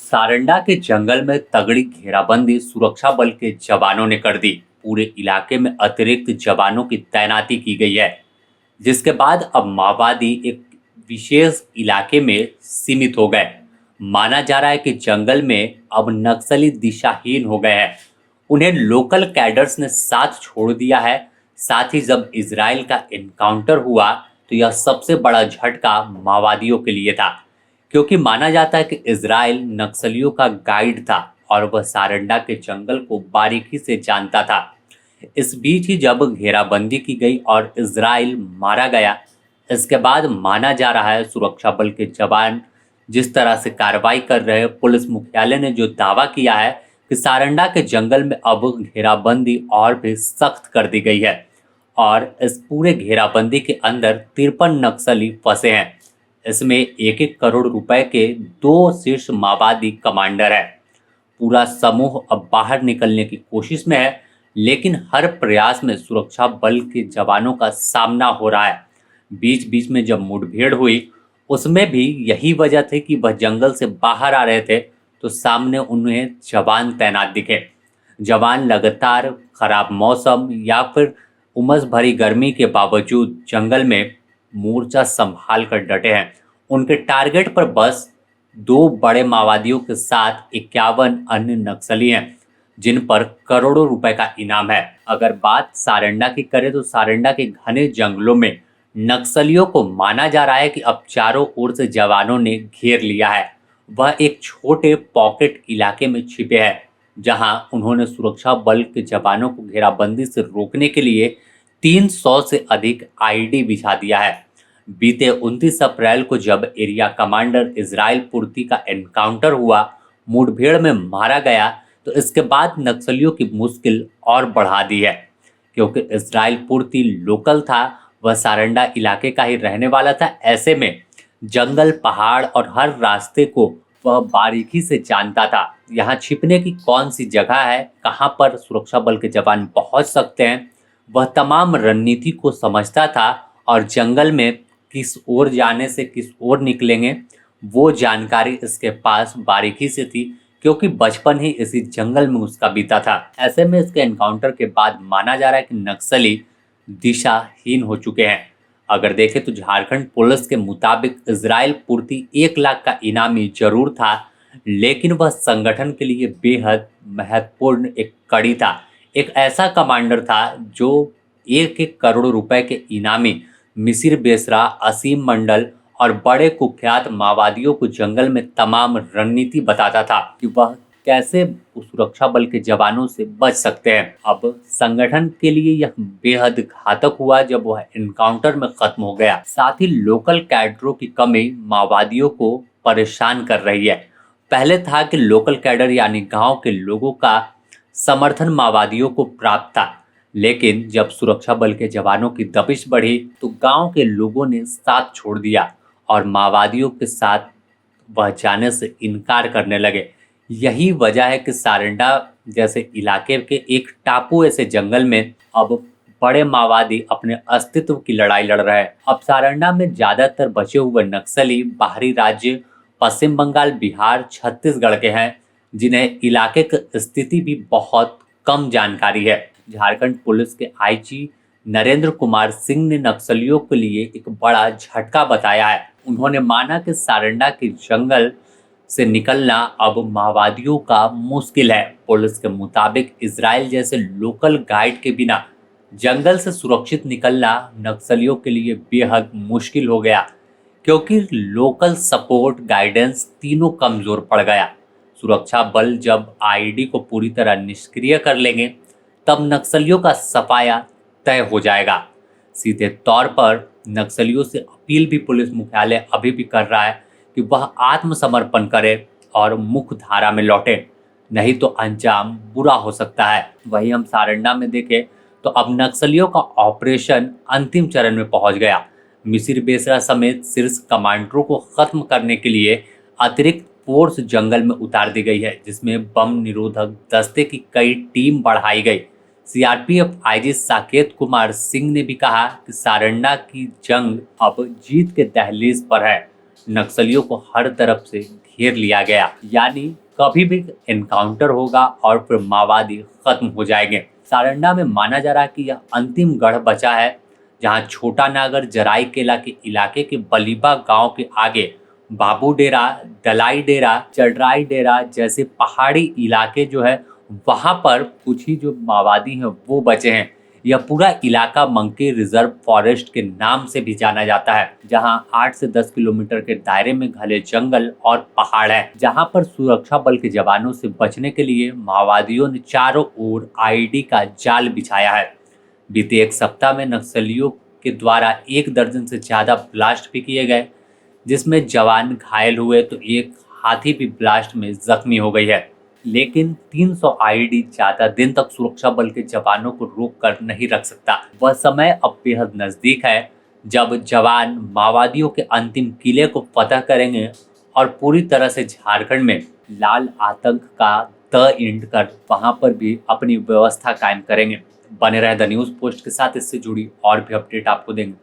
सारंडा के जंगल में तगड़ी घेराबंदी सुरक्षा बल के जवानों ने कर दी। पूरे इलाके में अतिरिक्त जवानों की तैनाती की गई है, जिसके बाद अब माओवादी एक विशेष इलाके में सीमित हो गए। माना जा रहा है कि जंगल में अब नक्सली दिशाहीन हो गए हैं। उन्हें लोकल कैडर्स ने साथ छोड़ दिया है। साथ ही जब इजराइल का एनकाउंटर हुआ तो यह सबसे बड़ा झटका माओवादियों के लिए था, क्योंकि माना जाता है कि इजराइल नक्सलियों का गाइड था और वह सारंडा के जंगल को बारीकी से जानता था। इस बीच ही जब घेराबंदी की गई और इजराइल मारा गया, इसके बाद माना जा रहा है सुरक्षा बल के जवान जिस तरह से कार्रवाई कर रहे हैं। पुलिस मुख्यालय ने जो दावा किया है कि सारंडा के जंगल में अब घेराबंदी और भी सख्त कर दी गई है और इस पूरे घेराबंदी के अंदर 53 नक्सली फंसे हैं। इसमें 1-1 करोड़ रुपए के 2 शीर्ष माओवादी कमांडर है। पूरा समूह अब बाहर निकलने की कोशिश में है, लेकिन हर प्रयास में सुरक्षा बल के जवानों का सामना हो रहा है। बीच बीच में जब मुठभेड़ हुई, उसमें भी यही वजह थी कि वह जंगल से बाहर आ रहे थे तो सामने उन्हें जवान तैनात दिखे। जवान लगातार खराब मौसम या फिर उमस भरी गर्मी के बावजूद जंगल में मोर्चा संभाल कर डटे हैं। उनके टारगेट पर बस 2 बड़े माओवादियों के साथ 51 अन्य नक्सली हैं, जिन पर करोड़ों रुपए का इनाम है। अगर बात सारंडा की करें तो सारंडा के घने जंगलों में नक्सलियों को माना जा रहा है कि अब चारों ओर से जवानों ने घेर लिया है। वह एक छोटे पॉकेट इलाके में छिपे हैं, जहां उन्होंने सुरक्षा बल के जवानों को घेराबंदी से रोकने के लिए 300 से अधिक आईडी बिछा दिया है। बीते 29 अप्रैल को जब एरिया कमांडर इजराइल पुर्ती का एनकाउंटर हुआ, मुठभेड़ में मारा गया, तो इसके बाद नक्सलियों की मुश्किल और बढ़ा दी है, क्योंकि इजराइल पुर्ती लोकल था। वह सारंडा इलाके का ही रहने वाला था। ऐसे में जंगल, पहाड़ और हर रास्ते को वह बारीकी से जानता था। यहाँ छिपने की कौन सी जगह है, कहाँ पर सुरक्षा बल के जवान पहुंच सकते हैं, वह तमाम रणनीति को समझता था। और जंगल में किस ओर जाने से किस ओर निकलेंगे, वो जानकारी इसके पास बारीकी से थी, क्योंकि बचपन ही इसी जंगल में उसका बीता था। ऐसे में इसके एनकाउंटर के बाद माना जा रहा है कि नक्सली दिशाहीन हो चुके हैं। अगर देखें तो झारखंड पुलिस के मुताबिक इजराइल पुर्ती 1 लाख का इनामी जरूर था, लेकिन वह संगठन के लिए बेहद महत्वपूर्ण एक कड़ी था। एक ऐसा कमांडर था जो 1-1 करोड़ रुपए के इनामी मिसिर बेसरा, असीम मंडल और बड़े कुख्यात माओवादियों को जंगल में तमाम रणनीति बताता था कि वह कैसे सुरक्षा बल के जवानों से बच सकते हैं। अब संगठन के लिए यह बेहद घातक हुआ जब वह एनकाउंटर में खत्म हो गया। साथ ही लोकल कैडरों की कमी माओवादियों को परेशान कर रही है। पहले था कि लोकल कैडर यानी गांव के लोगों का समर्थन माओवादियों को प्राप्त था, लेकिन जब सुरक्षा बल के जवानों की दबिश बढ़ी तो गांव के लोगों ने साथ छोड़ दिया और माओवादियों के साथ वह जाने से इनकार करने लगे। यही वजह है कि सारंडा जैसे इलाके के एक टापू ऐसे जंगल में अब बड़े माओवादी अपने अस्तित्व की लड़ाई लड़ रहे हैं। अब सारंडा में ज्यादातर बचे हुए नक्सली बाहरी राज्य पश्चिम बंगाल, बिहार, छत्तीसगढ़ के हैं, जिन्हें इलाके की स्थिति भी बहुत कम जानकारी है। झारखंड पुलिस के आईजी नरेंद्र कुमार सिंह ने नक्सलियों के लिए एक बड़ा झटका बताया है। उन्होंने माना कि सारंडा के जंगल से निकलना अब माओवादियों का मुश्किल है। पुलिस के मुताबिक इजराइल जैसे लोकल गाइड के बिना जंगल से सुरक्षित निकलना नक्सलियों के लिए बेहद मुश्किल हो गया, क्योंकि लोकल सपोर्ट, गाइडेंस तीनों कमजोर पड़ गया। सुरक्षा बल जब आईडी को पूरी तरह निष्क्रिय कर लेंगे, तब नक्सलियों का सफाया तय हो जाएगा। सीधे तौर पर नक्सलियों से अपील भी पुलिस मुख्यालय अभी भी कर रहा है कि वह आत्मसमर्पण करे और मुख्य धारा में लौटे, नहीं तो अंजाम बुरा हो सकता है। वहीं हम सारंडा में देखें तो अब नक्सलियों का ऑपरेशन अंतिम चरण में पहुंच गया। मिसिर बेसरा समेत शीर्ष कमांडरों को खत्म करने के लिए अतिरिक्त फोर्स जंगल में उतार दी गई है, जिसमें बम निरोधक दस्ते की कई टीम बढ़ाई गई। सीआरपीएफ आईजी साकेत कुमार सिंह ने भी कहा कि सारंडा की जंग अब जीत के दहलीज पर है। नक्सलियों को हर तरफ से घेर लिया गया, यानी कभी भी एनकाउंटर होगा और फिर माओवादी खत्म हो जाएंगे। सारंडा में माना जा रहा है कि यह अंतिम गढ़ बचा है जहां छोटा नागर जराई केला के इलाके के बलीबा गांव के आगे बाबू डेरा, दलाई डेरा, चडराई डेरा जैसे पहाड़ी इलाके जो है वहां पर कुछ ही जो माओवादी हैं वो बचे हैं। यह पूरा इलाका मंकी रिजर्व फॉरेस्ट के नाम से भी जाना जाता है, जहां 8 से 10 किलोमीटर के दायरे में घने जंगल और पहाड़ है, जहां पर सुरक्षा बल के जवानों से बचने के लिए माओवादियों ने चारों ओर आईडी का जाल बिछाया है। बीते एक सप्ताह में नक्सलियों के द्वारा 1 दर्जन से ज्यादा ब्लास्ट भी किए गए, जिसमें जवान घायल हुए तो एक हाथी भी ब्लास्ट में जख्मी हो गई है। लेकिन 300 आईडी ज्यादा दिन तक सुरक्षा बल के जवानों को रोक कर नहीं रख सकता। वह समय अब बेहद नजदीक है जब जवान माओवादियों के अंतिम किले को फतह करेंगे और पूरी तरह से झारखंड में लाल आतंक का द एंड कर वहां पर भी अपनी व्यवस्था कायम करेंगे। बने रहे द न्यूज पोस्ट के साथ, इससे जुड़ी और भी अपडेट आपको देंगे।